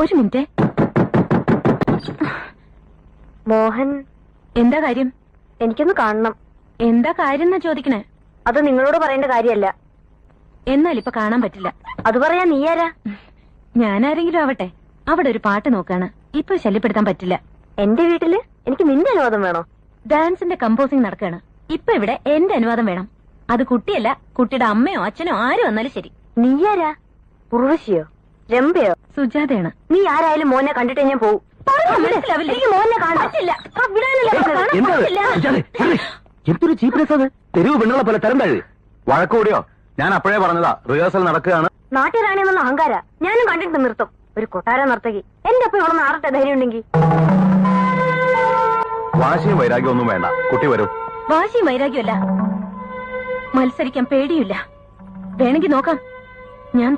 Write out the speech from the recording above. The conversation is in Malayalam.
ഒരു മിനിറ്റ്. മോഹൻ, എന്താ കാര്യം? എനിക്കൊന്ന് കാണണം. എന്താ കാര്യം എന്നാ ചോദിക്കണേ? അത് നിങ്ങളോട് പറയേണ്ട കാര്യമല്ല. എന്നാൽ ഇപ്പൊ കാണാൻ പറ്റില്ല. അത് പറയാ നീ ആരാ? ഞാനാരെങ്കിലും ആവട്ടെ. അവിടെ ഒരു പാട്ട് നോക്കാണ്. ഇപ്പൊ ശല്യപ്പെടുത്താൻ പറ്റില്ല. എന്റെ വീട്ടില് എനിക്ക് നിന്റെ അനുവാദം വേണോ? ഡാൻസിന്റെ കമ്പോസിംഗ് നടക്കാണ്. ഇപ്പൊ ഇവിടെ എന്റെ അനുവാദം വേണം. അത് കുട്ടിയല്ല, കുട്ടിയുടെ അമ്മയോ അച്ഛനോ ആരും വന്നാലും ശരി. നീ ആരാ? ഉർവശിയോ രംഭയോ? സുജാതയാണ്. നീ ആരായാലും മോനെ കണ്ടിട്ടേ ഞാൻ പോവും. എനിക്ക് മോനെ കാണാൻ പറ്റില്ല. എന്തൊരു ചീപ്നെസ് അത്! തെരുവ് പെണ്ണുള്ള പോലെ തരം താഴെ വഴക്കൂടിയോ? ഞാൻ അപ്പോഴേ പറഞ്ഞതാ, റിഹേഴ്സൽ നടക്കുകയാണ്. നാട്ടുകാരാണെന്നുള്ള അഹങ്കാര ഞാനും കണ്ടിട്ട് നിർത്തും. ഒരു കൊട്ടാര നർത്തകി എന്റെ ഒപ്പം ഇവിടെ നാറട്ടെ ധൈര്യം ഉണ്ടെങ്കിൽ. വാശിയും വൈരാഗ്യം ഒന്നും വേണ്ട, കുട്ടി വരൂ. വാശിയും വൈരാഗ്യമല്ല, മത്സരിക്കാൻ പേടിയില്ല. വേണമെങ്കിൽ നോക്കാം. ഞാൻ